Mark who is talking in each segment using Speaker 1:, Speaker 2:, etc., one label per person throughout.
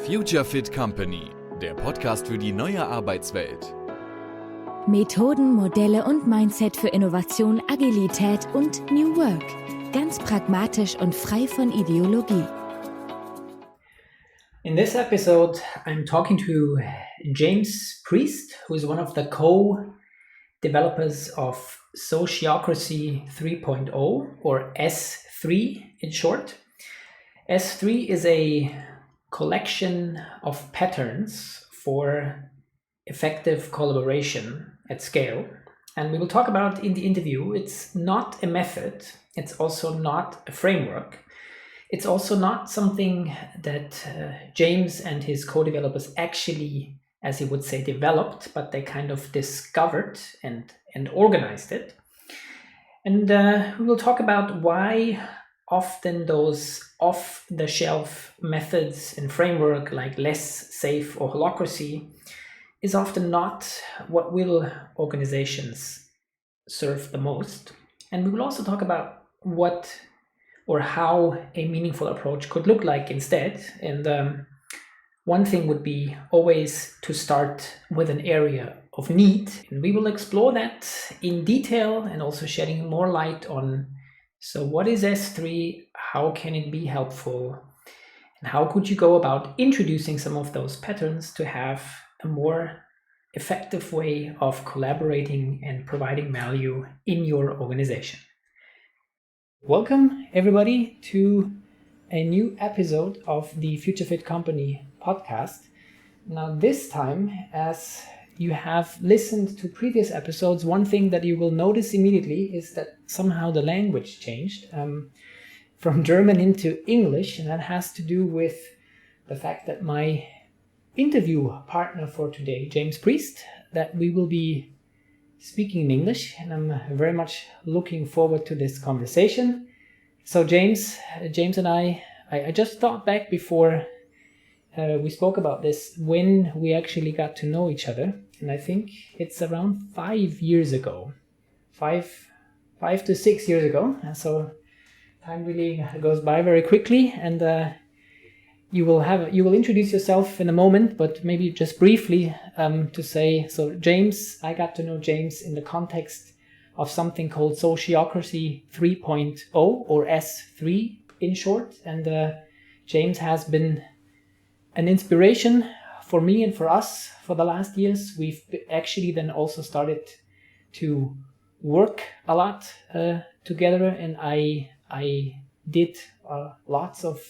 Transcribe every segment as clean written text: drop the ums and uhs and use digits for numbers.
Speaker 1: Future Fit Company, der Podcast für die neue Arbeitswelt.
Speaker 2: Methoden, Modelle und Mindset für Innovation, Agilität und New Work. Ganz pragmatisch und frei von Ideologie.
Speaker 3: In this episode, I'm talking to James Priest, who is one of the co-developers of Sociocracy 3.0, or S3 in short. S3 is a collection of patterns for effective collaboration at scale. And we will talk about in the interview, it's not a method, it's also not a framework. It's also not something that James and his co-developers actually, as he would say, developed, but they kind of discovered and organized it. And we will talk about why often those off-the-shelf methods and framework like less safe or holocracy is often not what will organizations serve the most. And we will also talk about what or how a meaningful approach could look like instead. And one thing would be always to start with an area of need. And we will explore that in detail and also shedding more light on, so what is S3, how can it be helpful, and how could you go about introducing some of those patterns to have a more effective way of collaborating and providing value in your organization. Welcome, everybody, to a new episode of the Future Fit Company podcast. Now, this time, as you have listened to previous episodes, one thing that you will notice immediately is that somehow the language changed from German into English, and that has to do with the fact that my interview partner for today, James Priest, that we will be speaking in English, and I'm very much looking forward to this conversation. So James and I just thought back before we spoke about this, when we actually got to know each other, and I think it's around 5 years ago, 5 to 6 years ago. And so time really goes by very quickly, and you will introduce yourself in a moment, but maybe just briefly to say, so James, I got to know James in the context of something called Sociocracy 3.0, or S3 in short. And James has been an inspiration for me and for us for the last years. We've actually then also started to work a lot together, and I did lots of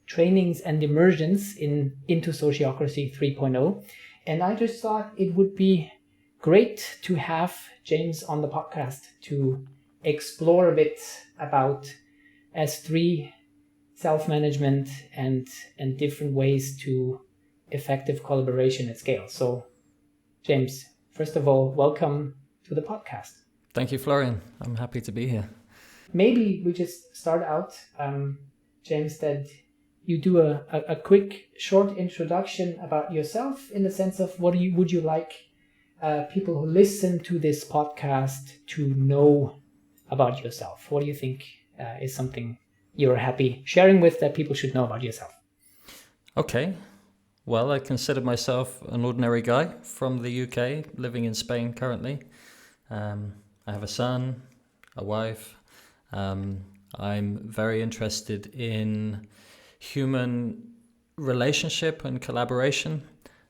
Speaker 3: trainings and immersions into Sociocracy 3.0. And I just thought it would be great to have James on the podcast to explore a bit about S3, self-management, and different ways to effective collaboration at scale. So, James, first of all, welcome to the podcast.
Speaker 4: Thank you, Florian. I'm happy to be here.
Speaker 3: Maybe we just start out, James, that you do a quick, short introduction about yourself, in the sense of what would you like people who listen to this podcast to know about yourself? What do you think is something you're happy sharing with that people should know about yourself?
Speaker 4: Okay. Well, I consider myself an ordinary guy from the UK, living in Spain currently. I have a son, a wife. I'm very interested in human relationship and collaboration.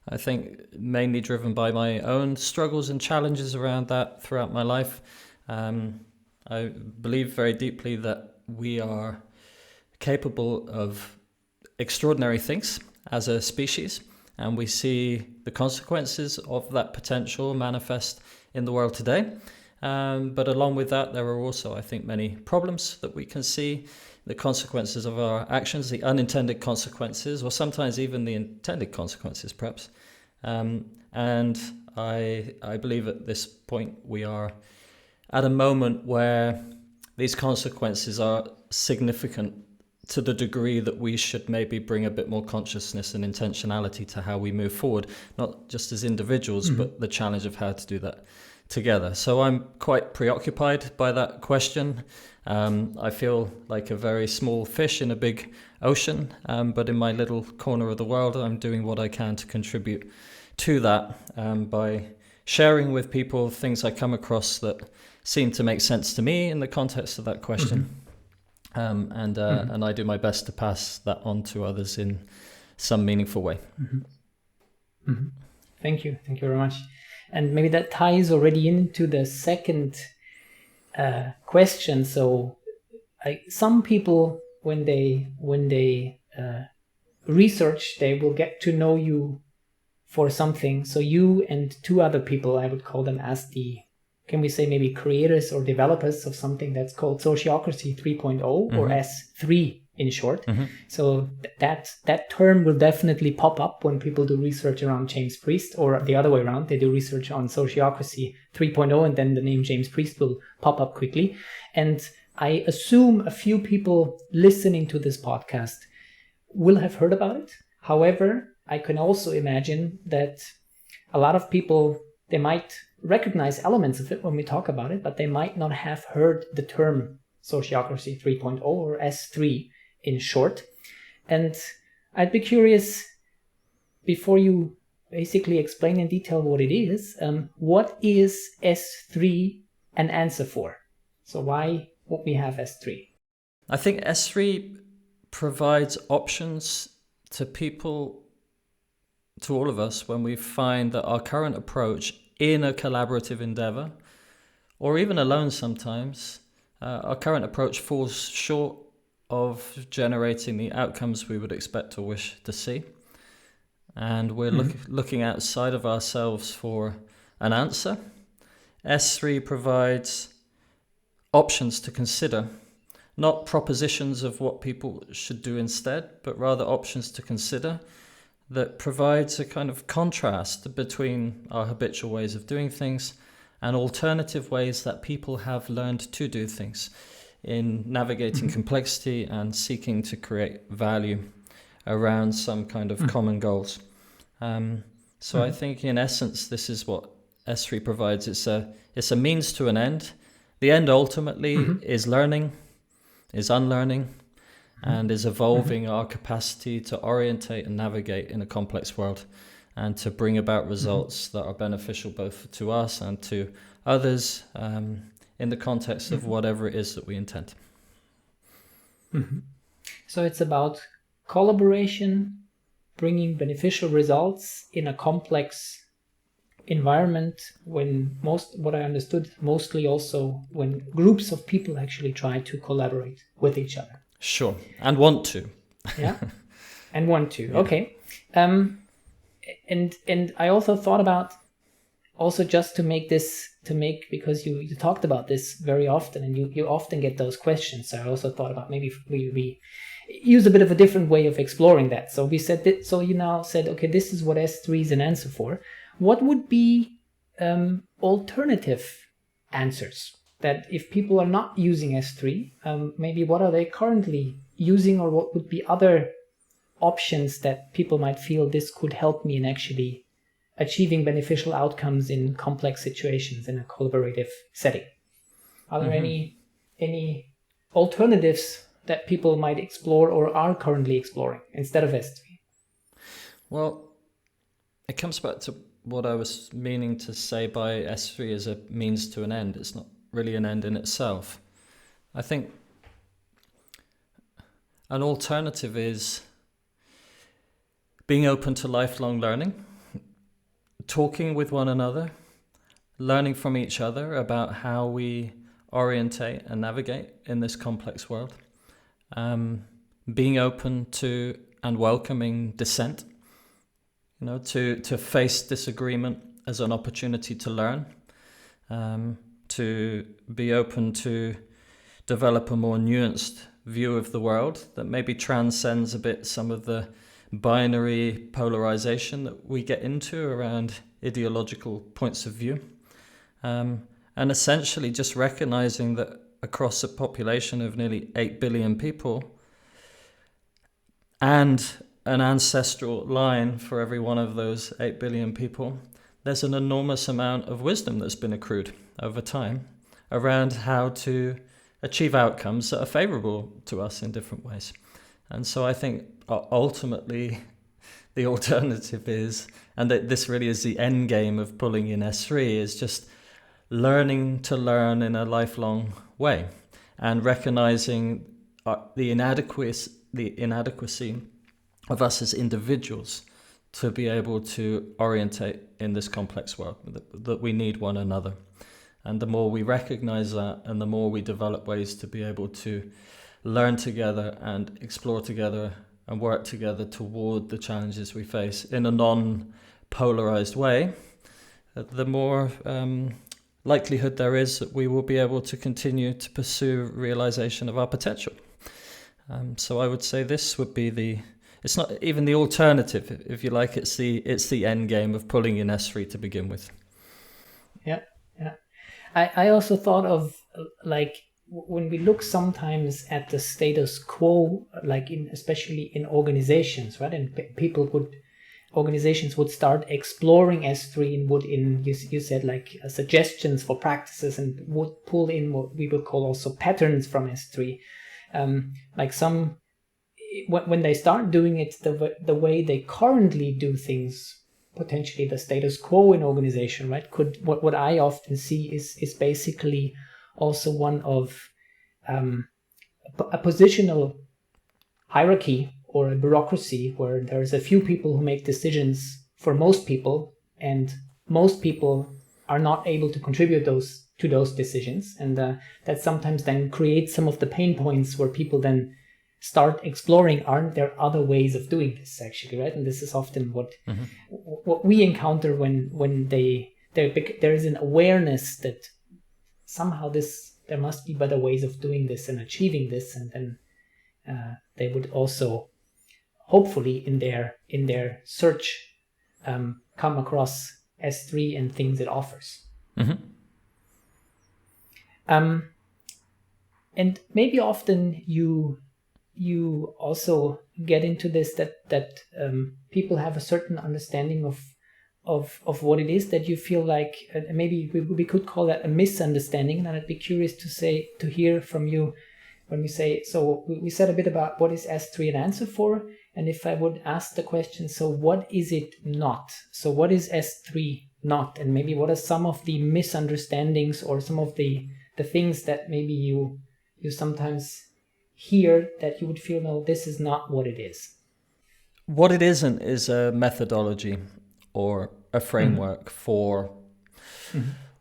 Speaker 4: I think mainly driven by my own struggles and challenges around that throughout my life. I believe very deeply that we are capable of extraordinary things as a species, and we see the consequences of that potential manifest in the world today. But along with that, there are also, I think, many problems that we can see, the consequences of our actions, the unintended consequences, or sometimes even the intended consequences, perhaps. And I believe at this point we are at a moment where these consequences are significant to the degree that we should maybe bring a bit more consciousness and intentionality to how we move forward, not just as individuals, but the challenge of how to do that. together. So I'm quite preoccupied by that question. I feel like a very small fish in a big ocean, but in my little corner of the world, I'm doing what I can to contribute to that by sharing with people things I come across that seem to make sense to me in the context of that question. And I do my best to pass that on to others in some meaningful way.
Speaker 3: Thank you very much. And maybe that ties already into the second question. So some people, when they research, they will get to know you for something. So you and two other people, I would call them as can we say maybe creators or developers of something that's called Sociocracy 3.0 or S3 in short. So that term will definitely pop up when people do research around James Priest, or the other way around, they do research on Sociocracy 3.0 and then the name James Priest will pop up quickly. And I assume a few people listening to this podcast will have heard about it. However, I can also imagine that a lot of people, they might recognize elements of it when we talk about it, but they might not have heard the term Sociocracy 3.0 or S3 in short. And I'd be curious, before you basically explain in detail what it is, what is S3 an answer for? So why would we have S3?
Speaker 4: I think S3 provides options to people, to all of us, when we find that our current approach in a collaborative endeavor, or even alone sometimes, our current approach falls short of generating the outcomes we would expect or wish to see. And we're looking outside of ourselves for an answer. S3 provides options to consider, not propositions of what people should do instead, but rather options to consider that provides a kind of contrast between our habitual ways of doing things and alternative ways that people have learned to do things in navigating complexity and seeking to create value around some kind of common goals. So I think in essence, this is what S3 provides. It's a means to an end. The end ultimately is learning, is unlearning, and is evolving our capacity to orientate and navigate in a complex world and to bring about results that are beneficial both to us and to others in the context of whatever it is that we intend.
Speaker 3: So it's about collaboration, bringing beneficial results in a complex environment, when what I understood, mostly also when groups of people actually try to collaborate with each other.
Speaker 4: Sure, and want to.
Speaker 3: Yeah, and want to.
Speaker 4: Yeah.
Speaker 3: Okay. And I also thought about, also just to make, because you talked about this very often and you often get those questions. So I also thought about maybe we use a bit of a different way of exploring that. So we said that, so you now said, okay, this is what S3 is an answer for. What would be alternative answers? That if people are not using S3, maybe what are they currently using, or what would be other options that people might feel this could help me in actually achieving beneficial outcomes in complex situations in a collaborative setting? Are there any alternatives that people might explore or are currently exploring instead of S3?
Speaker 4: Well, it comes back to what I was meaning to say by S3 as a means to an end. It's not really an end in itself. I think an alternative is being open to lifelong learning, talking with one another, learning from each other about how we orientate and navigate in this complex world, being open to and welcoming dissent, to face disagreement as an opportunity to learn, to be open to develop a more nuanced view of the world that maybe transcends a bit some of the binary polarization that we get into around ideological points of view. And essentially just recognizing that across a population of nearly 8 billion people and an ancestral line for every one of those 8 billion people, there's an enormous amount of wisdom that's been accrued over time around how to achieve outcomes that are favorable to us in different ways. And so I think ultimately the alternative is, and that this really is the end game of pulling in S3, is just learning to learn in a lifelong way and recognizing the inadequacy of us as individuals to be able to orientate in this complex world, that we need one another. And the more we recognize that, and the more we develop ways to be able to learn together and explore together and work together toward the challenges we face in a non-polarized way, the more likelihood there is that we will be able to continue to pursue realization of our potential. So I would say this would be it's not even the alternative, if you like, it's the end game of pulling in S3 to begin with.
Speaker 3: Yeah. I also thought of, like, when we look sometimes at the status quo, like especially in organizations, right? And organizations would start exploring S3 and would you said like suggestions for practices, and would pull in what we would call also patterns from S3. Like when they start doing it the way they currently do things, potentially the status quo in organization, right? What I often see is basically also one of a positional hierarchy or a bureaucracy where there's a few people who make decisions for most people, and most people are not able to contribute to those decisions, and that sometimes then creates some of the pain points where people then start exploring, aren't there other ways of doing this actually, right? And this is often what we encounter when there is an awareness that somehow there must be better ways of doing this and achieving this, and then they would also hopefully in their search come across S3 and things it offers. And maybe often you also get into this that people have a certain understanding of what it is that you feel like, maybe we could call that a misunderstanding. And I'd be curious to hear from you when we say, so we said a bit about what is S3 an answer for, and if I would ask the question, so what is it not? So what is S3 not? And maybe what are some of the misunderstandings or some of the things that maybe you sometimes hear that you would feel, no, this is not what it is?
Speaker 4: What it isn't is a methodology or a framework for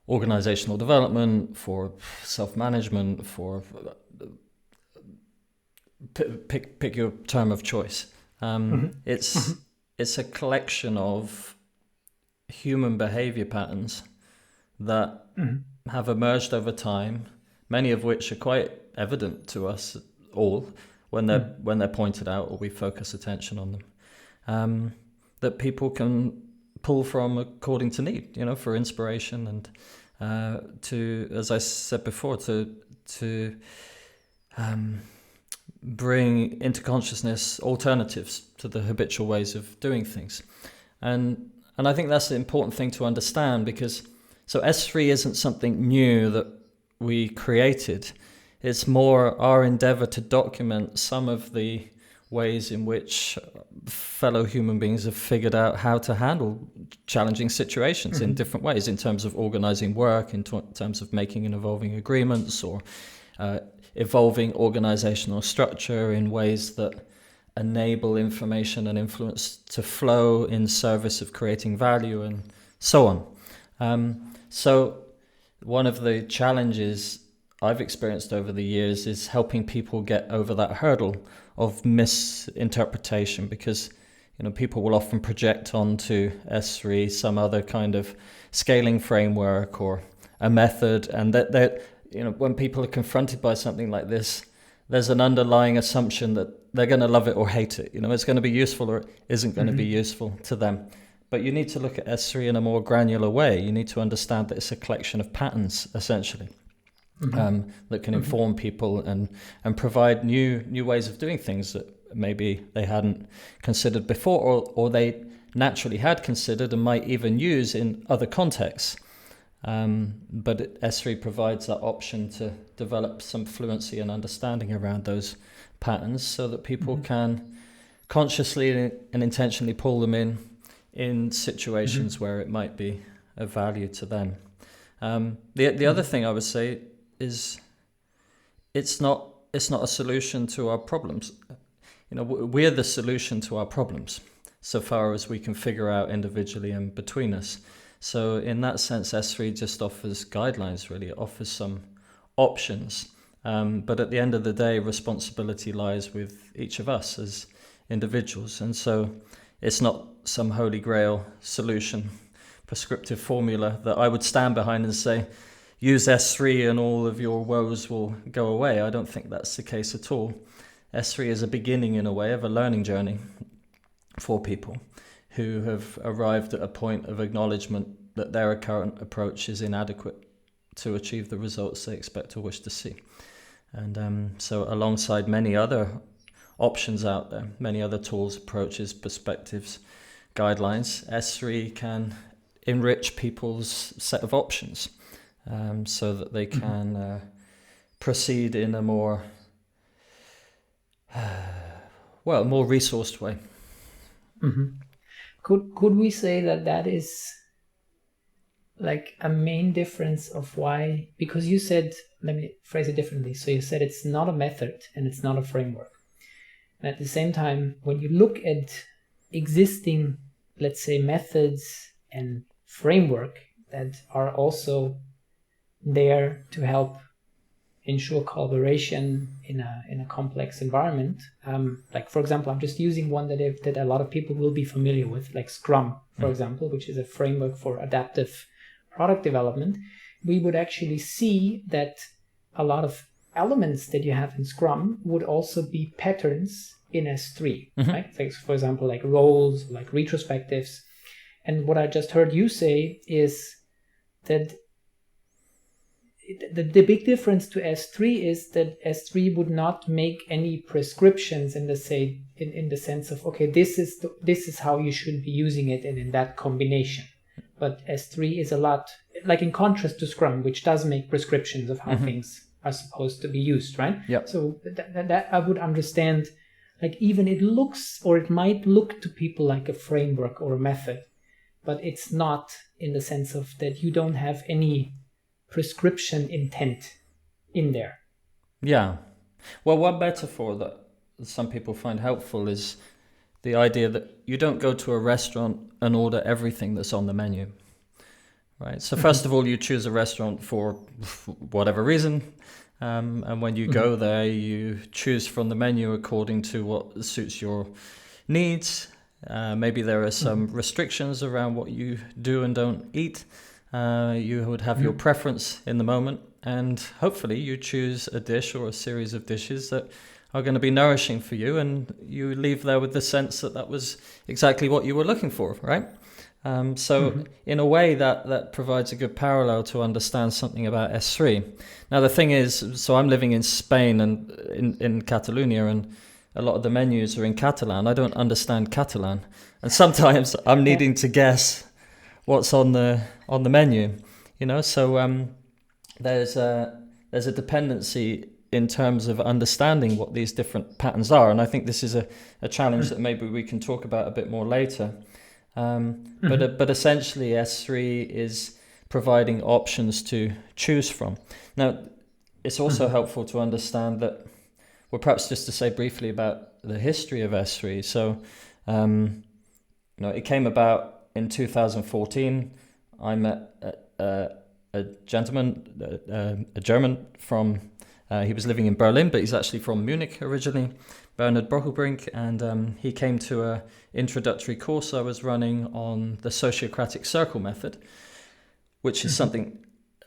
Speaker 4: organizational development, for self-management, for pick your term of choice. It's a collection of human behavior patterns that have emerged over time, many of which are quite evident to us all when they're pointed out or we focus attention on them, that people can pull from according to need, for inspiration and to, as I said before, to bring into consciousness alternatives to the habitual ways of doing things. And I think that's the important thing to understand, because so S3 isn't something new that we created. It's more our endeavor to document some of the ways in which fellow human beings have figured out how to handle challenging situations in different ways, in terms of organizing work, in terms of making and evolving agreements, or evolving organizational structure in ways that enable information and influence to flow in service of creating value, and so on. So one of the challenges I've experienced over the years is helping people get over that hurdle of misinterpretation, because people will often project onto S3 some other kind of scaling framework or a method, and that when people are confronted by something like this, there's an underlying assumption that they're going to love it or hate it. It's going to be useful or it isn't going to be useful to them. But you need to look at S3 in a more granular way. You need to understand that it's a collection of patterns, essentially, that can inform people and provide new ways of doing things that maybe they hadn't considered before, or they naturally had considered and might even use in other contexts. But S3 provides that option to develop some fluency and understanding around those patterns so that people can consciously and intentionally pull them in situations where it might be of value to them. The other thing I would say is it's not a solution to our problems. We're the solution to our problems so far as we can figure out individually and between us. So in that sense, S3 just offers guidelines, really. It offers some options. But at the end of the day, responsibility lies with each of us as individuals. And so it's not some holy grail solution, prescriptive formula that I would stand behind and say, use S3 and all of your woes will go away. I don't think that's the case at all. S3 is a beginning, in a way, of a learning journey for people who have arrived at a point of acknowledgement that their current approach is inadequate to achieve the results they expect or wish to see. And so alongside many other options out there, many other tools, approaches, perspectives, guidelines, S3 can enrich people's set of options so that they can proceed in a more more resourced way.
Speaker 3: Could we say that is like a main difference of why? Because you said, let me phrase it differently. So you said it's not a method and it's not a framework. And at the same time, when you look at existing, let's say, methods and framework that are also there to help ensure collaboration in a complex environment. Like, for example, I'm just using one that a lot of people will be familiar with, like Scrum, for example, which is a framework for adaptive product development. We would actually see that a lot of elements that you have in Scrum would also be patterns in S3, right? Like, for example, like roles, like retrospectives. And what I just heard you say is that the big difference to S3 is that S3 would not make any prescriptions in the sense of, okay, this is how you should be using it and in that combination. But S3 is a lot, like in contrast to Scrum, which does make prescriptions of how things are supposed to be used, right?
Speaker 4: Yep.
Speaker 3: So that I would understand, like even it looks, or it might look to people like a framework or a method, but it's not, in the sense of that you don't have any prescription intent in there.
Speaker 4: Yeah. Well, one metaphor that some people find helpful is the idea that you don't go to a restaurant and order everything that's on the menu, right? So first of all, you choose a restaurant for whatever reason. And when you go there, you choose from the menu according to what suits your needs. Maybe there are some restrictions around what you do and don't eat. You would have your preference in the moment, and hopefully you choose a dish or a series of dishes that are going to be nourishing for you, and you leave there with the sense that was exactly what you were looking for, right? So in a way that provides a good parallel to understand something about S3. Now the thing is, so I'm living in Spain and in Catalonia, and a lot of the menus are in Catalan. I don't understand Catalan, and sometimes I'm needing to guess what's on the menu, so there's a dependency in terms of understanding what these different patterns are, and I think this is a challenge that maybe we can talk about a bit more later. But essentially S3 is providing options to choose from. Now it's also helpful to understand that, well, perhaps just to say briefly about the history of S3. So it came about in 2014. I met a gentleman, a German from, he was living in Berlin, but he's actually from Munich originally, Bernhard Brochelbrink, and he came to a introductory course I was running on the Sociocratic circle method, which is something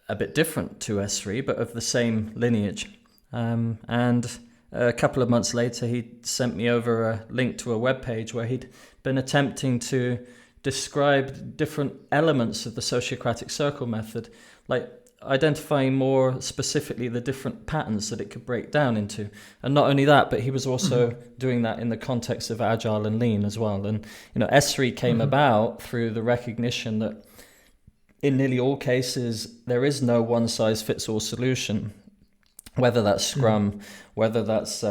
Speaker 4: a bit different to S3, but of the same lineage. And a couple of months later, he sent me over a link to a webpage where he'd been attempting to describe different elements of the Sociocratic circle method, like identifying more specifically the different patterns that it could break down into. And not only that, but he was also doing that in the context of agile and lean as well. And S3 came about through the recognition that in nearly all cases there is no one size fits all solution, whether that's Scrum, whether that's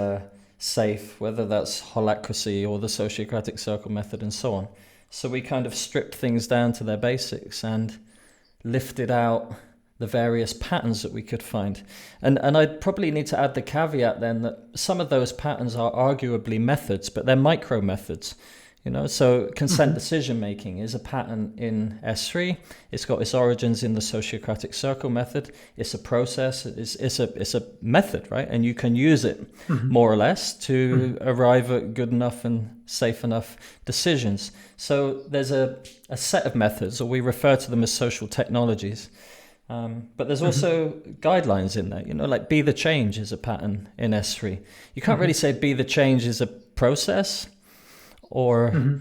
Speaker 4: SAFe, whether that's Holocracy or the Sociocratic circle method and so on. So we kind of stripped things down to their basics and lifted out the various patterns that we could find. And I'd probably need to add the caveat then that some of those patterns are arguably methods, but they're micro methods. So consent decision making is a pattern in S3. It's got its origins in the Sociocratic circle method. It's a process. It's a method, right? And you can use it more or less to arrive at good enough and safe enough decisions. So there's a set of methods, or we refer to them as social technologies. But there's also guidelines in there, like be the change is a pattern in S3. You can't really say be the change is a process or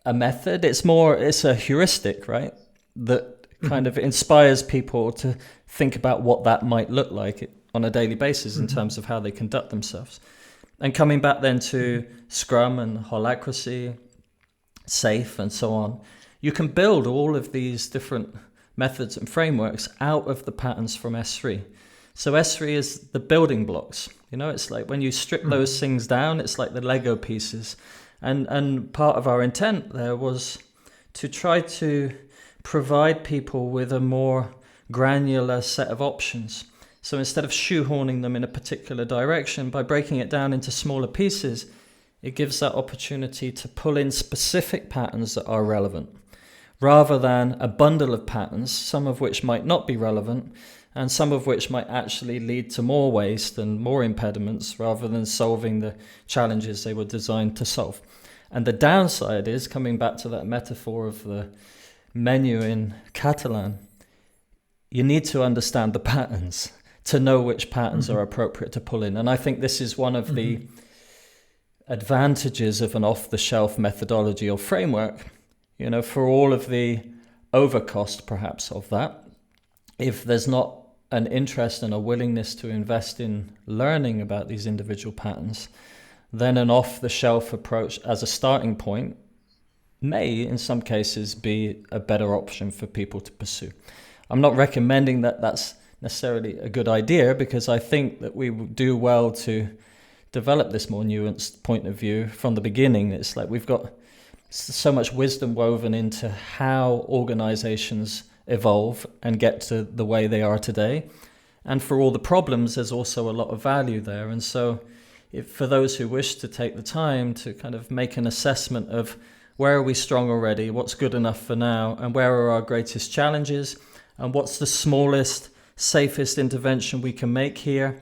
Speaker 4: a method. It's a heuristic, right? That kind of inspires people to think about what that might look like on a daily basis in terms of how they conduct themselves. And coming back then to Scrum and Holacracy, SAFe and so on, you can build all of these different methods and frameworks out of the patterns from S3. So S3 is the building blocks. It's like when you strip those things down, it's like the Lego pieces. And part of our intent there was to try to provide people with a more granular set of options. So instead of shoehorning them in a particular direction, by breaking it down into smaller pieces, it gives that opportunity to pull in specific patterns that are relevant, rather than a bundle of patterns, some of which might not be relevant, and some of which might actually lead to more waste and more impediments, rather than solving the challenges they were designed to solve. And the downside is, coming back to that metaphor of the menu in Catalan, you need to understand the patterns to know which patterns are appropriate to pull in. And I think this is one of the advantages of an off-the-shelf methodology or framework. For all of the overcost perhaps of that, if there's not an interest and a willingness to invest in learning about these individual patterns, then an off-the-shelf approach as a starting point may, in some cases, be a better option for people to pursue. I'm not recommending that that's necessarily a good idea, because I think that we do well to develop this more nuanced point of view from the beginning. It's like we've got so much wisdom woven into how organizations evolve and get to the way they are today. And for all the problems, there's also a lot of value there. And so for those who wish to take the time to kind of make an assessment of where are we strong already, what's good enough for now, and where are our greatest challenges, and what's the smallest, safest intervention we can make here,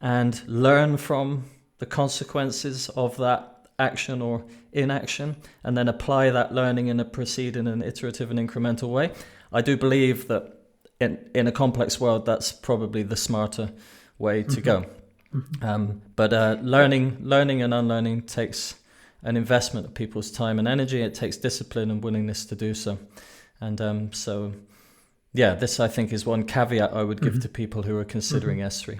Speaker 4: and learn from the consequences of that action or inaction, and then apply that learning in a proceed in an iterative and incremental way. I do believe that in a complex world, that's probably the smarter way to go. But learning and unlearning takes an investment of people's time and energy. It takes discipline and willingness to do so. And so, this I think is one caveat I would give to people who are considering S3.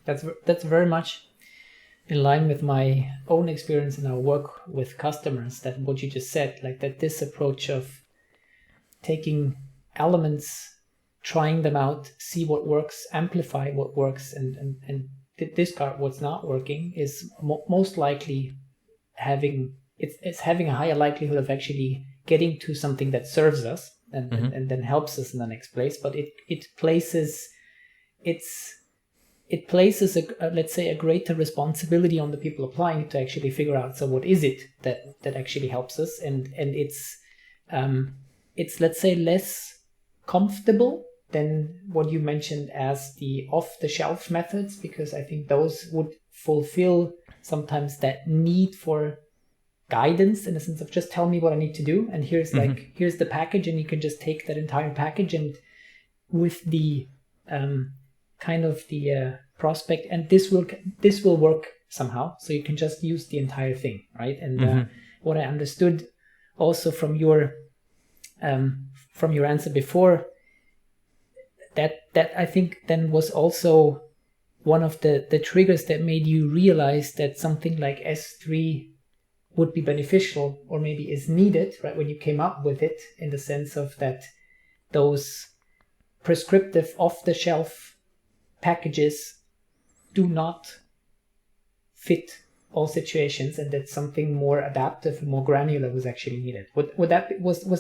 Speaker 3: That's very much in line with my own experience in our work with customers, that what you just said, like that this approach of taking elements, trying them out, see what works, amplify what works, and discard what's not working is most likely having a higher likelihood of actually getting to something that serves us and then helps us in the next place. But it places let's say a greater responsibility on the people applying it to actually figure out, so what is it that actually helps us, and it's let's say less comfortable than what you mentioned as the off-the-shelf methods, because I think those would fulfill sometimes that need for guidance, in the sense of just tell me what I need to do, and here's the package, and you can just take that entire package, and with the kind of the prospect, and this will work somehow, so you can just use the entire thing, right? And what I understood also from your answer before, that I think then was also one of the triggers that made you realize that something like S3 would be beneficial, or maybe is needed, right? When you came up with it, in the sense of that those prescriptive off-the-shelf packages do not fit all situations, and that something more adaptive and more granular was actually needed. Was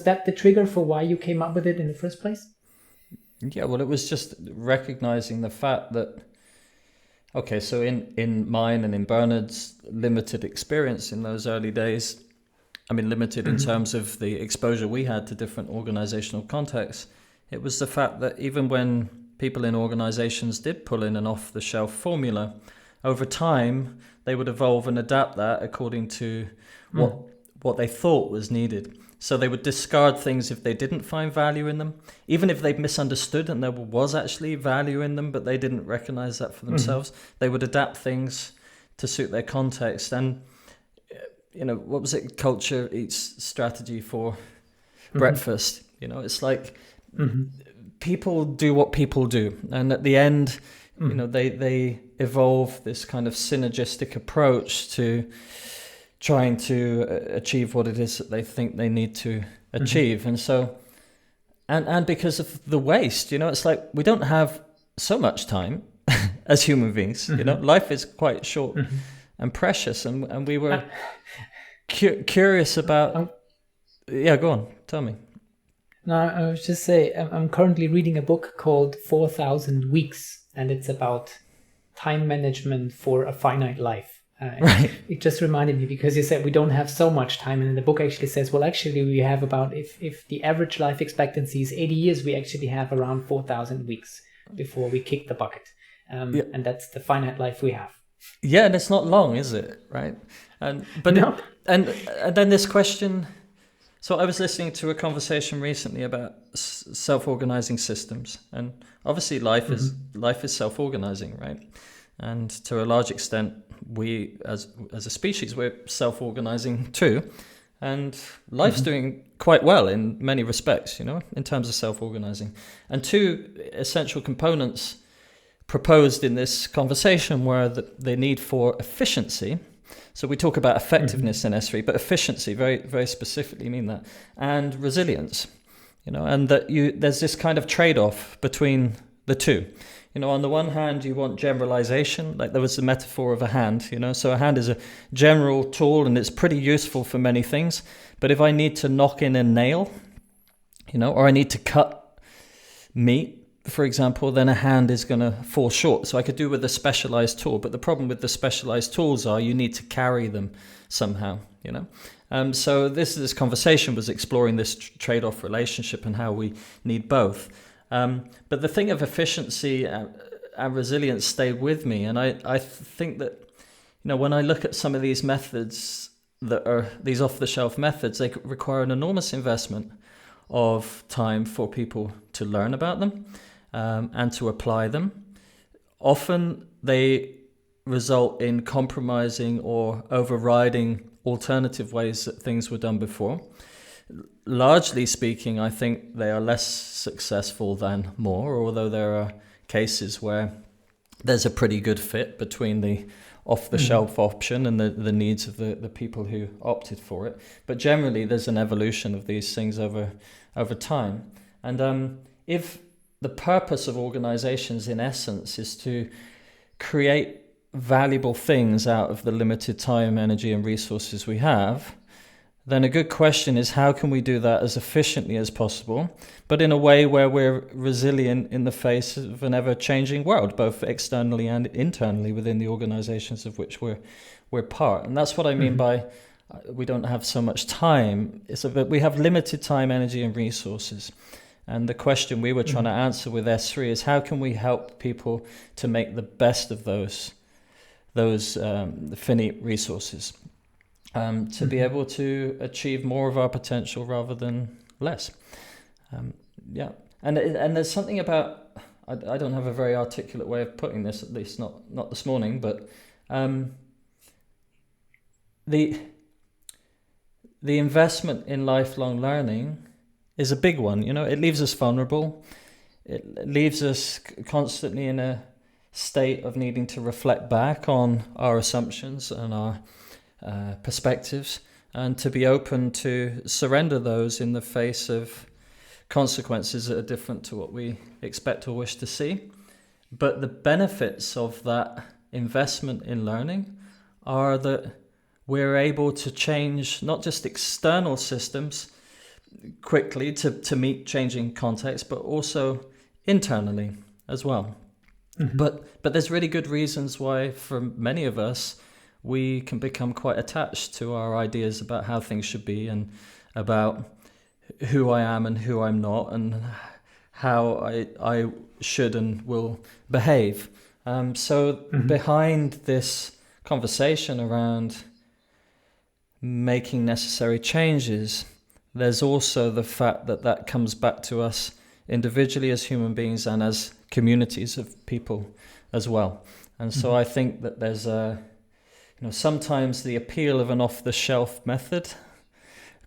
Speaker 3: that the trigger for why you came up with it in the first place?
Speaker 4: Yeah, well, it was just recognizing the fact that, okay, so in mine and in Bernhard's limited experience in those early days, I mean, limited in terms of the exposure we had to different organizational contexts, it was the fact that even when people in organizations did pull in an off-the-shelf formula, over time, they would evolve and adapt that according to what they thought was needed. So they would discard things if they didn't find value in them, even if they'd misunderstood and there was actually value in them, but they didn't recognize that for themselves. They would adapt things to suit their context. And, what was it? Culture eats strategy for breakfast. It's like people do what people do. And at the end, they evolve this kind of synergistic approach to trying to achieve what it is that they think they need to achieve. And so, and because of the waste, it's like we don't have so much time as human beings, life is quite short and precious. And we were curious about, go on, tell me.
Speaker 3: No, I was just say, I'm currently reading a book called 4,000 Weeks, and it's about time management for a finite life.
Speaker 4: Right.
Speaker 3: It just reminded me, because you said we don't have so much time, and the book actually says, well, actually we have about, if the average life expectancy is 80 years, we actually have around 4,000 weeks before we kick the bucket. And that's the finite life we have.
Speaker 4: Yeah, and it's not long, is it? Right. And then this question. So I was listening to a conversation recently about self-organizing systems, and obviously life is self-organizing, right? And to a large extent, we as a species, we're self-organizing too, and life's doing quite well in many respects, in terms of self-organizing. And two essential components proposed in this conversation were the need for efficiency. So we talk about effectiveness in S3, but efficiency, very, very specifically mean that, and resilience, and that there's this kind of trade-off between the two. On the one hand, you want generalization, like there was the metaphor of a hand, so a hand is a general tool and it's pretty useful for many things. But if I need to knock in a nail, or I need to cut meat, for example, then a hand is going to fall short. So I could do with a specialized tool. But the problem with the specialized tools are you need to carry them somehow, So this conversation was exploring this trade-off relationship and how we need both. But the thing of efficiency and resilience stayed with me. And I think that, when I look at some of these methods that are these off-the-shelf methods, they require an enormous investment of time for people to learn about them and to apply them. Often they result in compromising or overriding alternative ways that things were done before. Largely speaking, I think they are less successful than more, although there are cases where there's a pretty good fit between the off-the-shelf option and the needs of the people who opted for it. But generally, there's an evolution of these things over time. And if the purpose of organizations, in essence, is to create valuable things out of the limited time, energy, and resources we have, then a good question is how can we do that as efficiently as possible, but in a way where we're resilient in the face of an ever-changing world, both externally and internally within the organizations of which we're part. And that's what I mean by we don't have so much time. It's that we have limited time, energy, and resources. And the question we were trying to answer with S3 is how can we help people to make the best of those finite resources, to be able to achieve more of our potential rather than less. And there's something about, I don't have a very articulate way of putting this, at least not this morning, but the investment in lifelong learning is a big one. It leaves us vulnerable. it leaves us constantly in a state of needing to reflect back on our assumptions and our perspectives, and to be open to surrender those in the face of consequences that are different to what we expect or wish to see. But the benefits of that investment in learning are that we're able to change not just external systems quickly to meet changing contexts, but also internally as well. Mm-hmm. But there's really good reasons why, for many of us, we can become quite attached to our ideas about how things should be, and about who I am and who I'm not, and how I should and will behave. So behind this conversation around making necessary changes, there's also the fact that comes back to us individually as human beings and as communities of people as well. And so I think that there's sometimes the appeal of an off-the-shelf method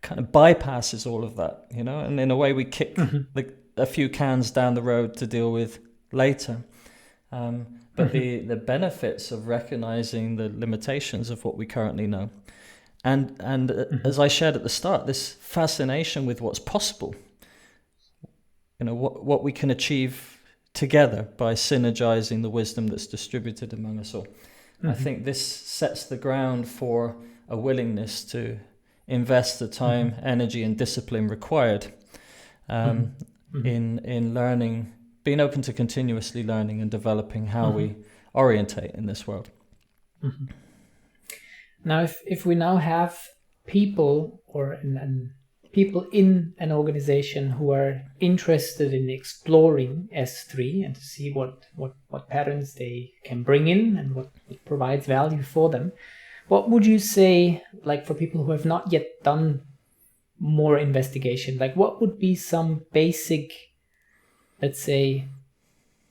Speaker 4: kind of bypasses all of that, and in a way we kick a few cans down the road to deal with later. But the benefits of recognizing the limitations of what we currently know, and as I shared at the start, this fascination with what's possible, what we can achieve together by synergizing the wisdom that's distributed among us all. I think this sets the ground for a willingness to invest the time, energy, and discipline required in learning, being open to continuously learning and developing how we orientate in this world.
Speaker 3: Now, if we now have people people in an organization who are interested in exploring S3 and to see what patterns they can bring in and what provides value for them, what would you say, like, for people who have not yet done more investigation, like what would be some basic, let's say,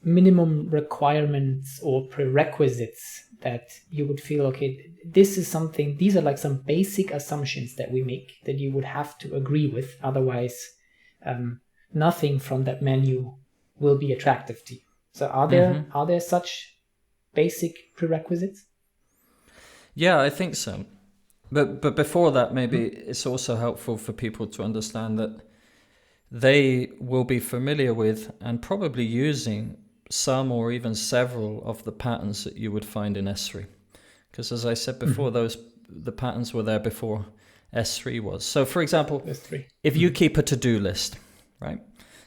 Speaker 3: minimum requirements or prerequisites that you would feel, okay, these are like some basic assumptions that we make that you would have to agree with, otherwise nothing from that menu will be attractive to you. So are there such basic prerequisites?
Speaker 4: Yeah, I think so. But before that, maybe it's also helpful for people to understand that they will be familiar with and probably using some or even several of the patterns that you would find in S3. Because as I said before, the patterns were there before S3 was. So for example, S3. If you keep a to-do list, right?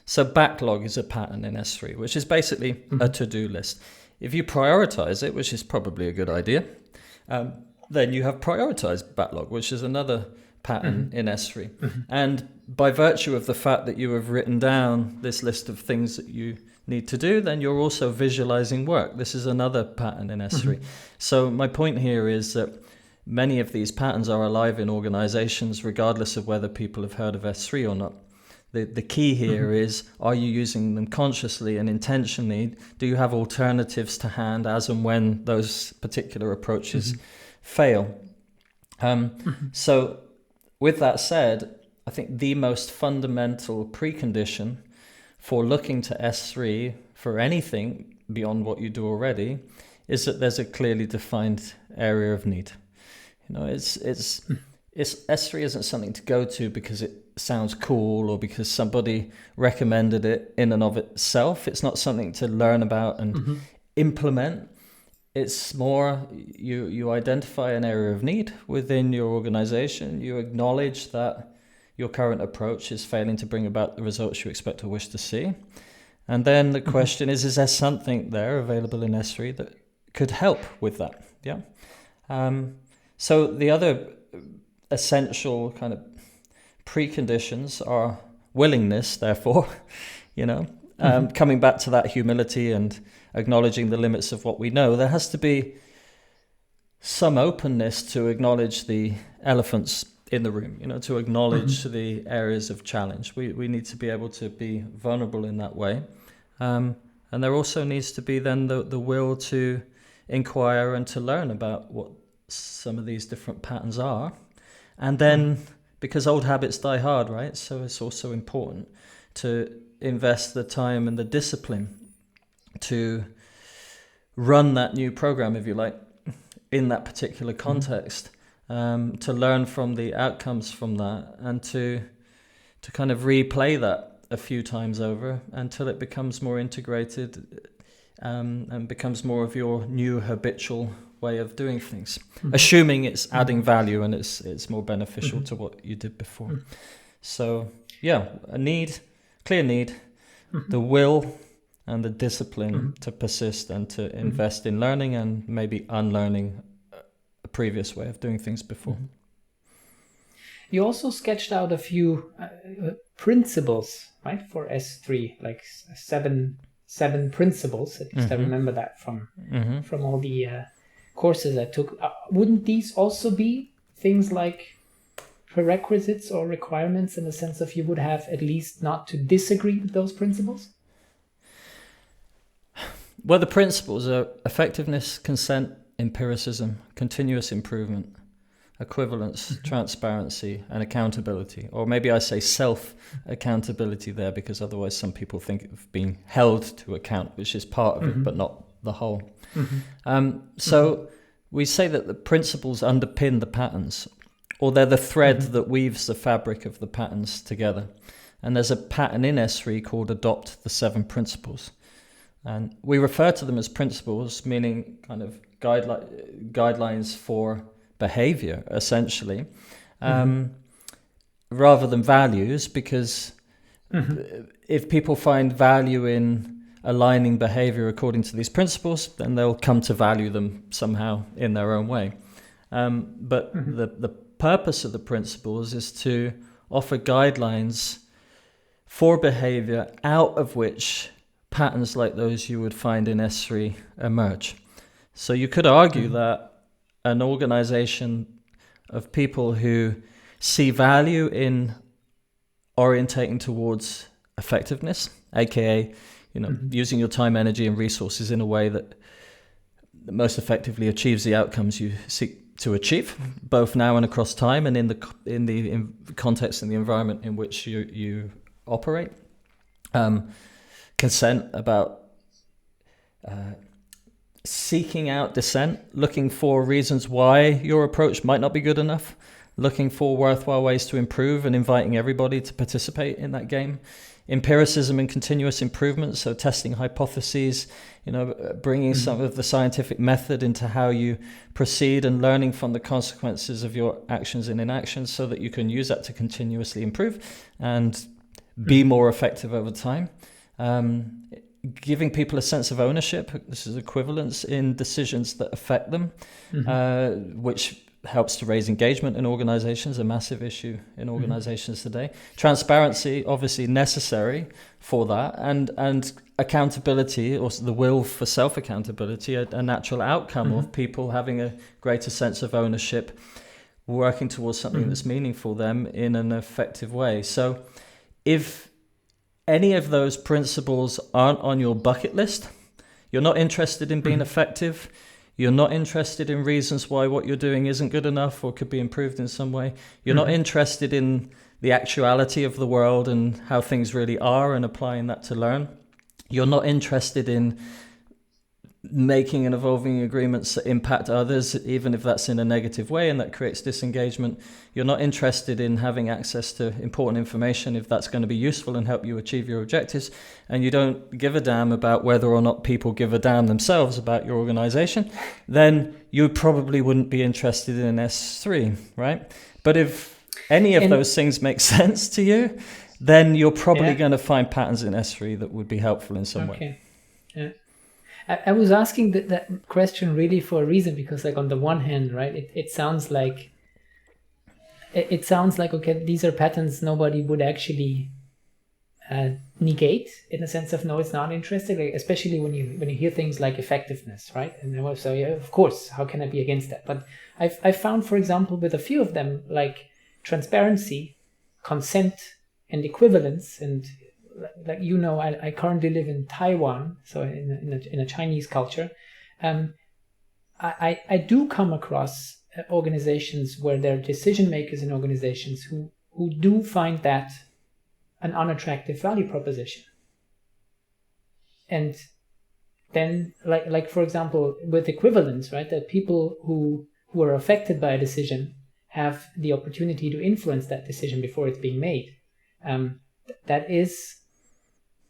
Speaker 4: So backlog is a pattern in S3, which is basically a to-do list. If you prioritize it, which is probably a good idea, then you have prioritized backlog, which is another pattern in S3. And by virtue of the fact that you have written down this list of things that you need to do, then you're also visualizing work. This is another pattern in S3. So my point here is that many of these patterns are alive in organizations, regardless of whether people have heard of S3 or not. The key here is, are you using them consciously and intentionally? Do you have alternatives to hand as and when those particular approaches fail? So with that said, I think the most fundamental precondition for looking to S3 for anything beyond what you do already is that there's a clearly defined area of need. It's S3 isn't something to go to because it sounds cool or because somebody recommended it in and of itself. It's not something to learn about and implement. It's more you identify an area of need within your organization. You acknowledge that your current approach is failing to bring about the results you expect or wish to see. And then the question is there something there available in S3 that could help with that? Yeah. So the other essential kind of preconditions are willingness, therefore, coming back to that humility and acknowledging the limits of what we know. There has to be some openness to acknowledge the elephants in the room, to acknowledge the areas of challenge. We need to be able to be vulnerable in that way. And there also needs to be then the will to inquire and to learn about what some of these different patterns are. And then, because old habits die hard, right? So it's also important to invest the time and the discipline to run that new program, if you like, in that particular context, to learn from the outcomes from that, and to kind of replay that a few times over until it becomes more integrated and becomes more of your new habitual way of doing things, assuming it's adding value and it's more beneficial to what you did before. So yeah, clear need, the will and the discipline to persist and to invest in learning and maybe unlearning a previous way of doing things before.
Speaker 3: You also sketched out a few principles, right, for S3, like seven principles. At least I remember that from all the courses I took. Wouldn't these also be things like prerequisites or requirements, in the sense of you would have at least not to disagree with those principles?
Speaker 4: Well, the principles are effectiveness, consent, empiricism, continuous improvement, equivalence, transparency, and accountability. Or maybe I say self-accountability there, because otherwise some people think of being held to account, which is part of it, but not the whole. So we say that the principles underpin the patterns, or they're the thread that weaves the fabric of the patterns together. And there's a pattern in S3 called Adopt the 7 Principles. And we refer to them as principles, meaning kind of guidelines for behavior, essentially, rather than values, because if people find value in aligning behavior according to these principles, then they'll come to value them somehow in their own way. But the purpose of the principles is to offer guidelines for behavior out of which patterns like those you would find in S3 emerge. So you could argue that an organization of people who see value in orientating towards effectiveness, aka using your time, energy, and resources in a way that most effectively achieves the outcomes you seek to achieve, both now and across time, and in the context and the environment in which you operate. Consent, about seeking out dissent, looking for reasons why your approach might not be good enough, looking for worthwhile ways to improve and inviting everybody to participate in that game. Empiricism and continuous improvement, so testing hypotheses, bringing some of the scientific method into how you proceed and learning from the consequences of your actions and inactions so that you can use that to continuously improve and be more effective over time. Giving people a sense of ownership, this is equivalence in decisions that affect them, which helps to raise engagement in organizations, a massive issue in organizations today. Transparency, obviously necessary for that, and accountability, or the will for self-accountability, a natural outcome of people having a greater sense of ownership, working towards something that's meaningful to them in an effective way. So if any of those principles aren't on your bucket list, you're not interested in being effective, you're not interested in reasons why what you're doing isn't good enough or could be improved in some way, you're not interested in the actuality of the world and how things really are and applying that to learn, you're not interested in making and evolving agreements that impact others, even if that's in a negative way and that creates disengagement, you're not interested in having access to important information if that's going to be useful and help you achieve your objectives, and you don't give a damn about whether or not people give a damn themselves about your organization, then you probably wouldn't be interested in S3, right? But if any of those things make sense to you, then you're probably going to find patterns in S3 that would be helpful in some way.
Speaker 3: Yeah. I was asking that question really for a reason, because on the one hand, right, it sounds like okay, these are patterns nobody would actually negate, in the sense of no, it's not interesting, especially when you hear things like effectiveness, right? And then so yeah, of course, how can I be against that? But I found, for example, with a few of them, like transparency, consent, and equivalence, and I currently live in Taiwan, so in a Chinese culture. I do come across organizations where there are decision makers in organizations who do find that an unattractive value proposition, And then, like for example, with equivalence, right? That people who are affected by a decision have the opportunity to influence that decision before it's being made. That is,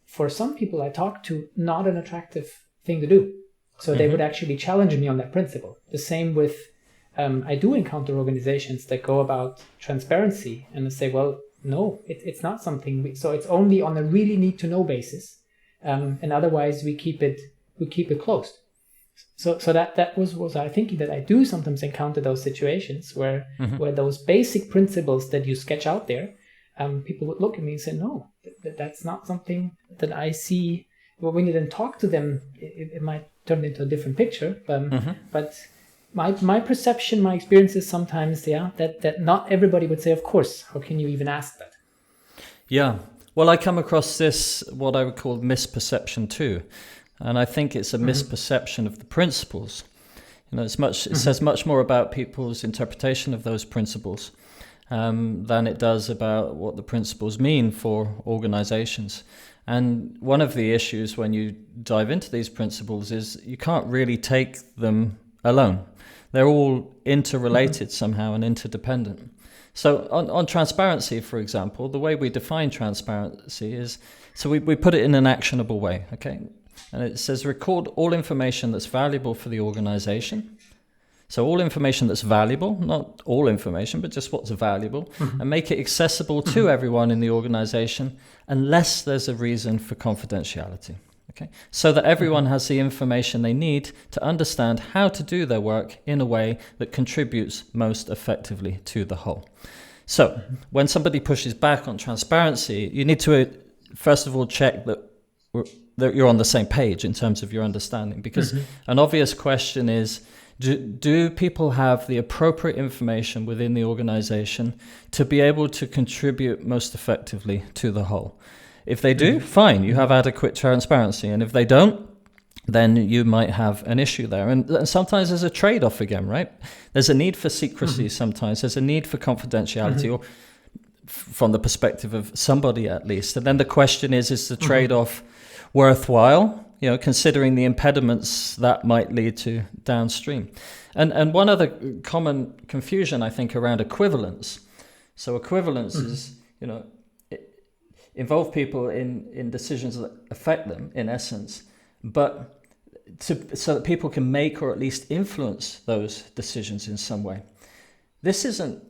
Speaker 3: for some people I talk to, not an attractive thing to do. So they would actually challenge me on that principle. The same with, I do encounter organizations that go about transparency and they say, well, no, it's not something. So it's only on a really need to know basis, and otherwise we keep it closed. So that was our thinking, that I do sometimes encounter those situations where those basic principles that you sketch out there, people would look at me and say, no, that's not something that I see. Well, when you then talk to them, it might turn into a different picture. But my perception, my experience is sometimes, that not everybody would say, of course, how can you even ask that?
Speaker 4: Yeah. Well, I come across this, what I would call misperception too. And I think it's a misperception of the principles. It says much more about people's interpretation of those principles than it does about what the principles mean for organizations. And one of the issues when you dive into these principles is you can't really take them alone. They're all interrelated somehow and interdependent. So on transparency, for example, the way we define transparency is, so we put it in an actionable way, okay? And it says record all information that's valuable for the organization. So all information that's valuable, not all information, but just what's valuable, and make it accessible to everyone in the organization unless there's a reason for confidentiality. Okay? So that everyone has the information they need to understand how to do their work in a way that contributes most effectively to the whole. So when somebody pushes back on transparency, you need to first of all check that you're on the same page in terms of your understanding, because an obvious question is, do people have the appropriate information within the organization to be able to contribute most effectively to the whole? If they do, fine, you have adequate transparency. And if they don't, then you might have an issue there. And sometimes there's a trade-off again, right? There's a need for secrecy sometimes. There's a need for confidentiality, or from the perspective of somebody at least. And then the question is the trade-off worthwhile? Considering the impediments that might lead to downstream. And one other common confusion, I think, around equivalence. So equivalence is, involve people in decisions that affect them, in essence, but so that people can make or at least influence those decisions in some way. This isn't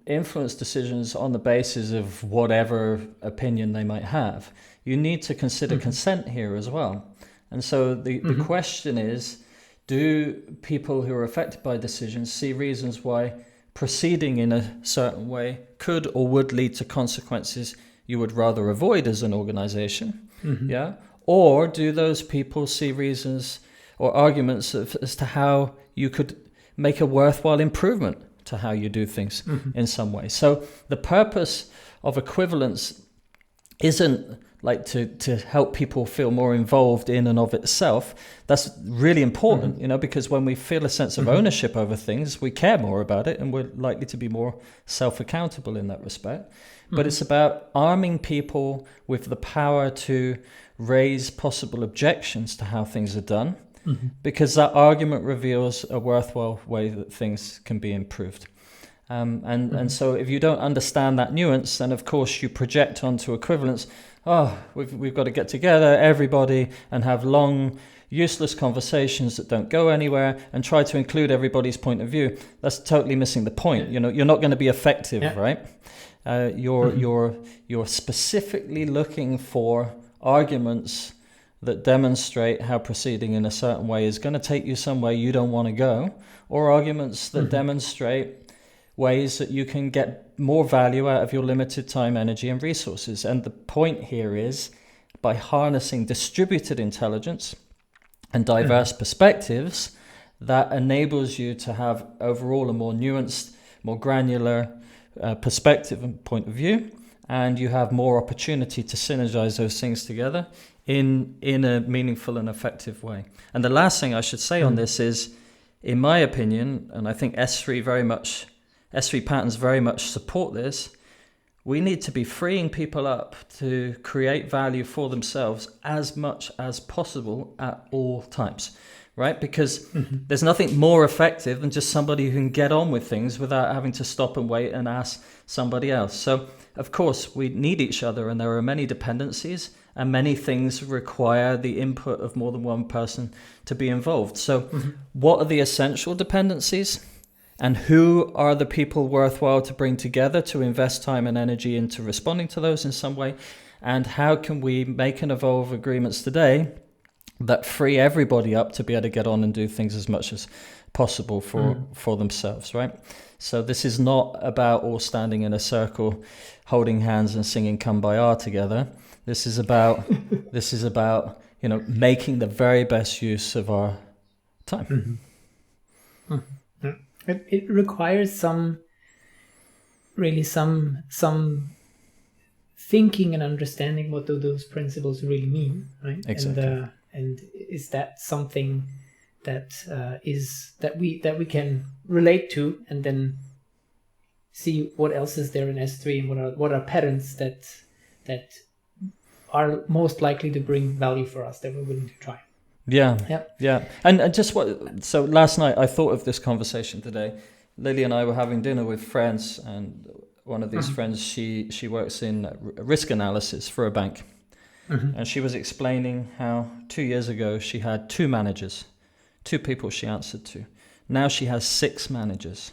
Speaker 4: influence decisions on the basis of whatever opinion they might have. You need to consider consent here as well. And so the question is, do people who are affected by decisions see reasons why proceeding in a certain way could or would lead to consequences you would rather avoid as an organization? Yeah. Or do those people see reasons or arguments as to how you could make a worthwhile improvement to how you do things in some way? So the purpose of equivalence isn't like to help people feel more involved in and of itself. That's really important, because when we feel a sense of ownership over things, we care more about it and we're likely to be more self-accountable in that respect. But it's about arming people with the power to raise possible objections to how things are done, because that argument reveals a worthwhile way that things can be improved. And so if you don't understand that nuance, then of course you project onto equivalence, we've got to get together, everybody, and have long, useless conversations that don't go anywhere and try to include everybody's point of view. That's totally missing the point. You're not going to be effective, right? You're specifically looking for arguments that demonstrate how proceeding in a certain way is going to take you somewhere you don't want to go, or arguments that demonstrate ways that you can get more value out of your limited time, energy, and resources. And the point here is, by harnessing distributed intelligence and diverse perspectives, that enables you to have overall a more nuanced, more granular perspective and point of view, and you have more opportunity to synergize those things together in a meaningful and effective way. And the last thing I should say on this is, in my opinion, and I think S3 patterns very much support this, we need to be freeing people up to create value for themselves as much as possible at all times, right? Because there's nothing more effective than just somebody who can get on with things without having to stop and wait and ask somebody else. So, of course, we need each other, and there are many dependencies, and many things require the input of more than one person to be involved. So what are the essential dependencies? And who are the people worthwhile to bring together to invest time and energy into responding to those in some way? And how can we make and evolve agreements today that free everybody up to be able to get on and do things as much as possible for themselves, right? So this is not about all standing in a circle, holding hands and singing Kumbaya together. This is about making the very best use of our time.
Speaker 3: It requires some thinking and understanding what do those principles really mean, right?
Speaker 4: Exactly.
Speaker 3: And is that something that we can relate to, and then see what else is there in S3 and what are patterns that are most likely to bring value for us that we're willing to try.
Speaker 4: Yeah. And so last night I thought of this conversation today. Lili and I were having dinner with friends, and one of these friends, she works in risk analysis for a bank. And she was explaining how 2 years ago she had 2 managers, 2 people she answered to. Now she has 6 managers.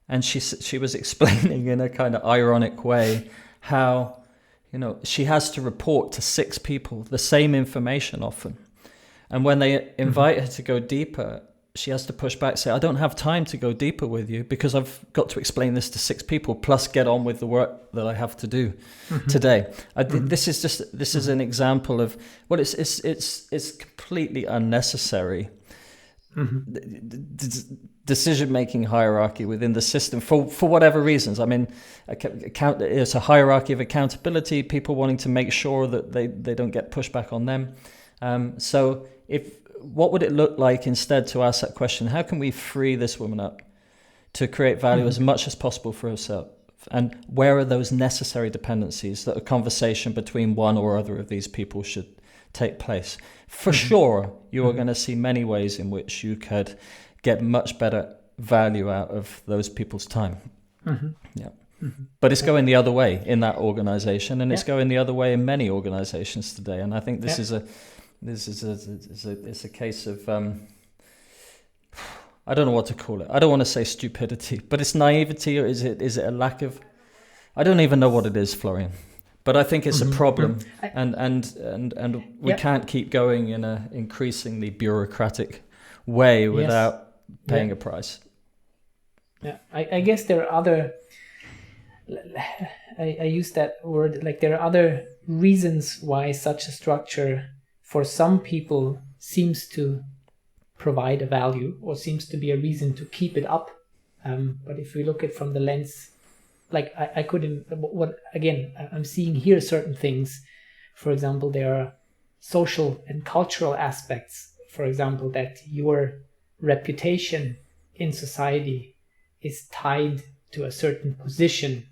Speaker 4: And she was explaining in a kind of ironic way how, she has to report to 6 people the same information often. And when they invite her to go deeper, she has to push back, say, I don't have time to go deeper with you because I've got to explain this to 6 people, plus get on with the work that I have to do today. This is an example of, well, it's completely unnecessary decision-making hierarchy within the system for whatever reasons. I mean, it's a hierarchy of accountability, people wanting to make sure that they don't get pushback on them. So what would it look like instead to ask that question? How can we free this woman up to create value as much as possible for herself? And where are those necessary dependencies that a conversation between one or other of these people should take place? For sure, you are going to see many ways in which you could get much better value out of those people's time. But it's going the other way in that organization, and it's going the other way in many organizations today. And I think this is a case of I don't know what to call it. I don't want to say stupidity, but it's naivety, or is it a lack of? I don't even know what it is, Florian. But I think it's a problem, and we can't keep going in an increasingly bureaucratic way without paying a price.
Speaker 3: Yeah, I guess there are other. I use that word, like there are other reasons why such a structure for some people seems to provide a value or seems to be a reason to keep it up. But if we look at from the lens, like I couldn't, I'm seeing here certain things. For example, there are social and cultural aspects. For example, that your reputation in society is tied to a certain position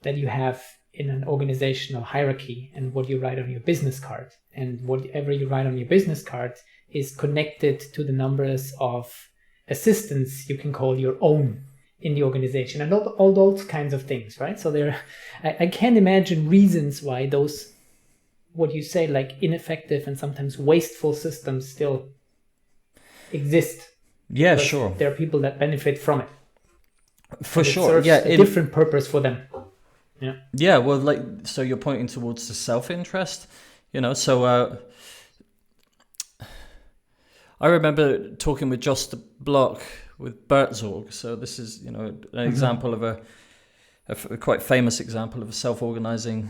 Speaker 3: that you have in an organizational hierarchy, and what you write on your business card. And whatever you write on your business card is connected to the numbers of assistants you can call your own in the organization, and all those kinds of things, right? So I can't imagine reasons why those, what you say, like ineffective and sometimes wasteful systems still exist.
Speaker 4: Yeah, sure.
Speaker 3: There are people that benefit from it.
Speaker 4: For
Speaker 3: and
Speaker 4: sure.
Speaker 3: It serves a different purpose for them. Yeah.
Speaker 4: Yeah. Well, so you're pointing towards the self-interest, so I remember talking with Just Block with Bertzorg. So this is, an example of a quite famous example of a self-organizing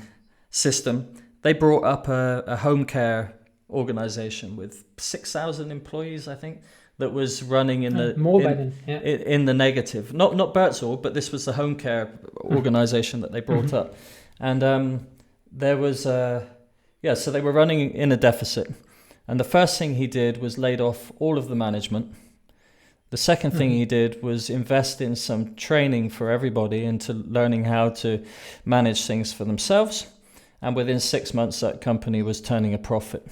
Speaker 4: system. They brought up a home care organization with 6,000 employees, I think, that was running in the negative. Not Bertzorg, but this was the home care organization that they brought up. And there was so they were running in a deficit. And the first thing he did was laid off all of the management. The second thing he did was invest in some training for everybody into learning how to manage things for themselves. And within 6 months, that company was turning a profit,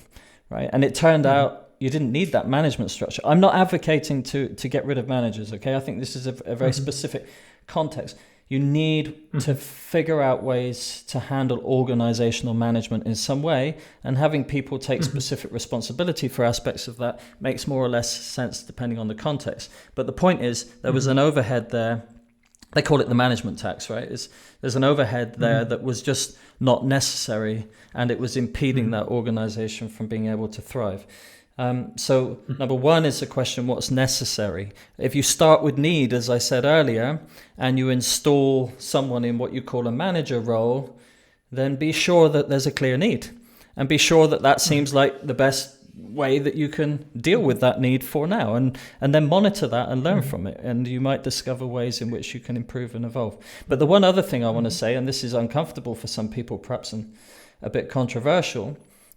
Speaker 4: right? And it turned out you didn't need that management structure. I'm not advocating to get rid of managers, okay? I think this is a very specific context. You need to figure out ways to handle organizational management in some way, and having people take specific responsibility for aspects of that makes more or less sense depending on the context. But the point is, there was an overhead there. They call it the management tax, right? There's an overhead there that was just not necessary, and it was impeding that organization from being able to thrive. So number one is the question, what's necessary? If you start with need, as I said earlier, and you install someone in what you call a manager role, then be sure that there's a clear need, and be sure that that seems like the best way that you can deal with that need for now, and then monitor that and learn from it, and you might discover ways in which you can improve and evolve. But the one other thing I want to say, and this is uncomfortable for some people perhaps and a bit controversial,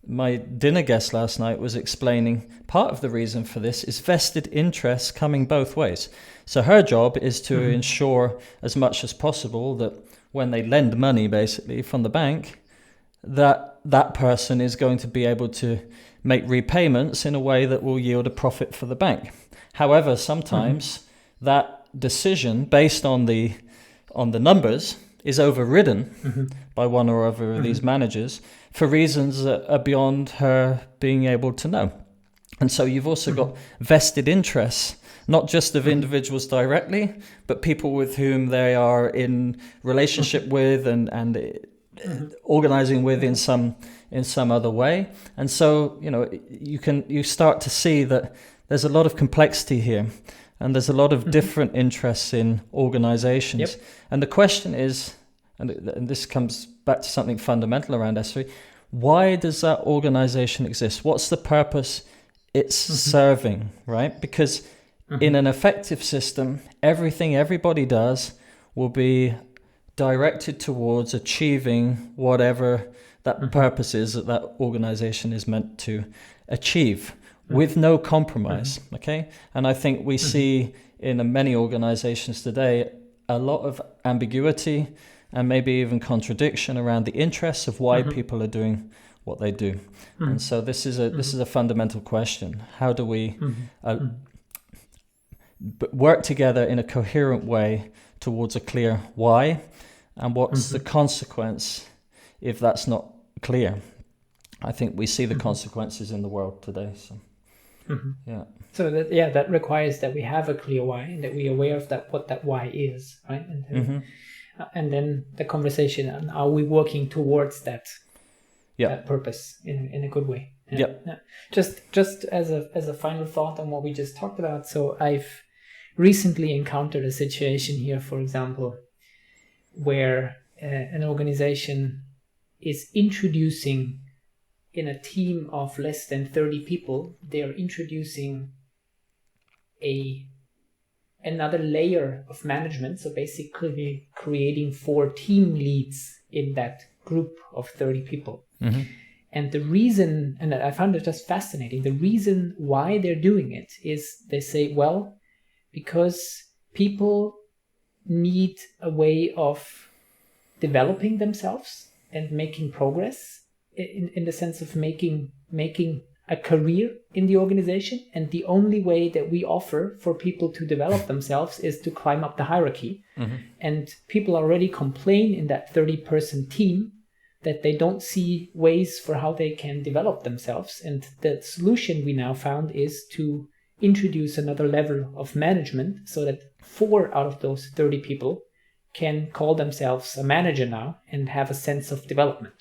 Speaker 4: my dinner guest last night was explaining part of the reason for this is vested interests coming both ways. So her job is to ensure as much as possible that when they lend money basically from the bank, that person is going to be able to make repayments in a way that will yield a profit for the bank. However, sometimes that decision based on the numbers is overridden by one or other of these managers for reasons that are beyond her being able to know. And so you've also got vested interests, not just of individuals directly, but people with whom they are in relationship with and organizing with in some other way. And so, you start to see that there's a lot of complexity here, and there's a lot of different interests in organizations.
Speaker 3: Yep.
Speaker 4: And the question is, and this comes back to something fundamental around S3, why does that organization exist? What's the purpose it's serving, right? Because in an effective system, everything everybody does will be directed towards achieving whatever that purpose is that organization is meant to achieve, with no compromise, okay? And I think we see in many organizations today a lot of ambiguity and maybe even contradiction around the interests of why people are doing what they do. And so this is a fundamental question. How do we work together in a coherent way towards a clear why, and what's the consequence if that's not clear? I think we see the consequences in the world today. So
Speaker 3: So that requires that we have a clear why, and that we are aware of what that why is, right? And then the conversation on, are we working towards that purpose in a good way? Just as a final thought on what we just talked about. So I've recently encountered a situation here, for example, where an organization is introducing, in a team of less than 30 people, they are introducing another layer of management. So basically creating 4 team leads in that group of 30 people. And the reason, and I found it just fascinating, the reason why they're doing it is they say, well, because people need a way of developing themselves and making progress in the sense of making a career in the organization. And the only way that we offer for people to develop themselves is to climb up the hierarchy. And people already complain in that 30-person team that they don't see ways for how they can develop themselves. And the solution we now found is to introduce another level of management so that 4 out of those 30 people can call themselves a manager now and have a sense of development.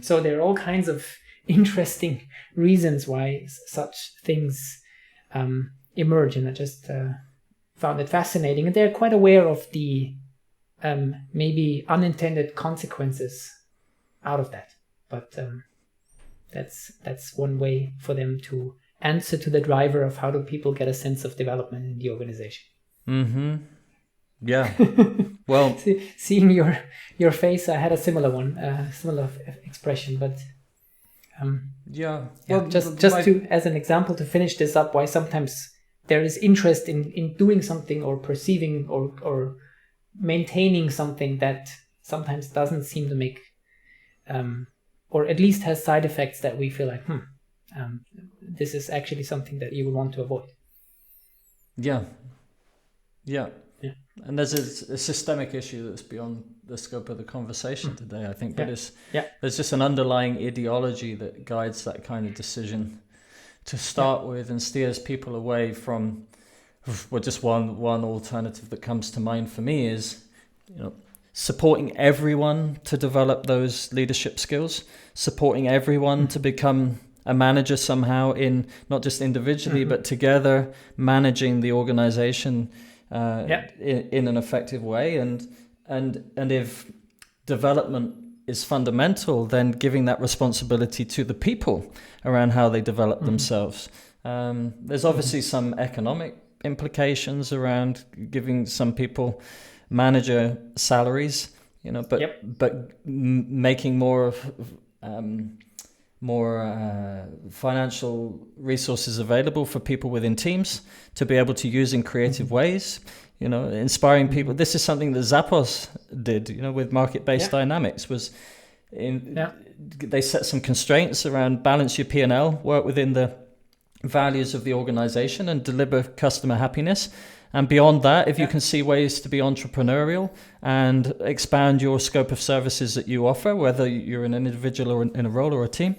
Speaker 3: So there are all kinds of interesting reasons why such things emerge, and I just found it fascinating. And they're quite aware of the maybe unintended consequences out of that. But that's one way for them to answer to the driver of how do people get a sense of development in the organization.
Speaker 4: Yeah. Well,
Speaker 3: seeing your face, I had a similar one, similar expression, but well, just to as an example to finish this up, why sometimes there is interest in doing something or perceiving or maintaining something that sometimes doesn't seem to make, or at least has side effects that we feel like, this is actually something that you would want to avoid.
Speaker 4: Yeah. And there's a systemic issue that's beyond the scope of the conversation today, I think. But there's just an underlying ideology that guides that kind of decision to start with and steers people away from, well, just one alternative that comes to mind for me is, supporting everyone to develop those leadership skills, supporting everyone to become a manager somehow, in not just individually but together, managing the organization in an effective way, and if development is fundamental, then giving that responsibility to the people around how they develop themselves. There's obviously some economic implications around giving some people manager salaries, but making more financial resources available for people within teams to be able to use in creative ways, inspiring people. This is something that Zappos did, with market-based dynamics, they set some constraints around balance your P&L, work within the values of the organization and deliver customer happiness. And beyond that, if you can see ways to be entrepreneurial and expand your scope of services that you offer, whether you're an individual or in a role or a team,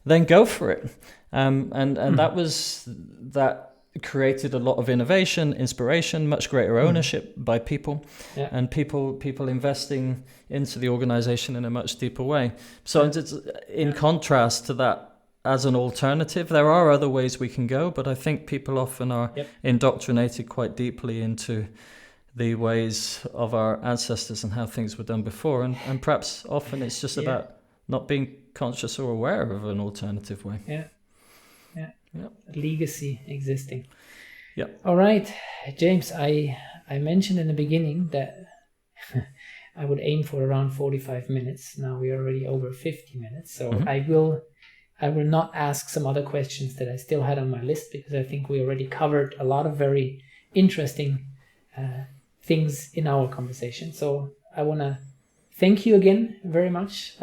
Speaker 4: then go for it. And that created a lot of innovation, inspiration, much greater ownership by people, and people investing into the organization in a much deeper way. So it's in contrast to that, as an alternative, there are other ways we can go, but I think people often are indoctrinated quite deeply into the ways of our ancestors and how things were done before, and perhaps often it's just about not being conscious or aware of an alternative way.
Speaker 3: Legacy existing.
Speaker 4: All
Speaker 3: right, James, I mentioned in the beginning that I would aim for around 45 minutes. Now we're already over 50 minutes, so I will not ask some other questions that I still had on my list, because I think we already covered a lot of very interesting things in our conversation. So I want to thank you again very much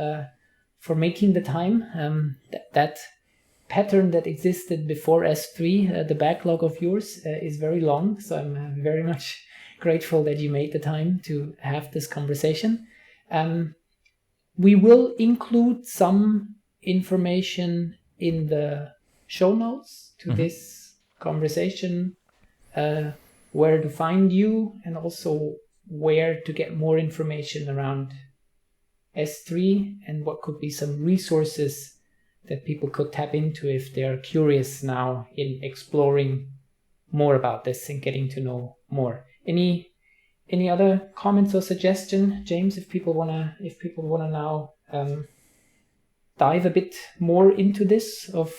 Speaker 3: for making the time. That pattern that existed before S3, the backlog of yours, is very long. So I'm very much grateful that you made the time to have this conversation. We will include some information in the show notes to this conversation, where to find you, and also where to get more information around S3 and what could be some resources that people could tap into if they're curious now in exploring more about this and getting to know more. Any other comments or suggestion, James, if people wanna now dive a bit more into this, of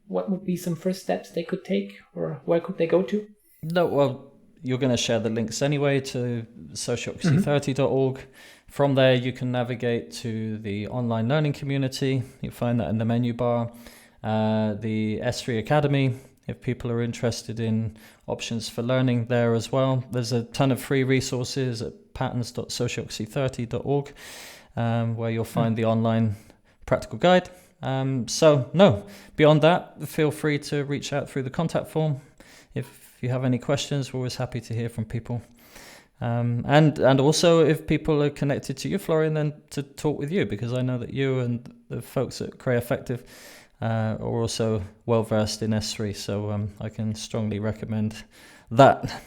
Speaker 3: what would be some first steps they could take, or where could they go to?
Speaker 4: No, well, you're going to share the links anyway to Sociocracy3.0.org. From there, you can navigate to the online learning community. You'll find that in the menu bar. The S3 Academy, if people are interested in options for learning there as well. There's a ton of free resources at patterns.sociocracy30.org, where you'll find the online practical guide. Beyond that, feel free to reach out through the contact form. If you have any questions, we're always happy to hear from people. And also, if people are connected to you, Florian, then to talk with you, because I know that you and the folks at Cray Effective are also well versed in S3, so I can strongly recommend that.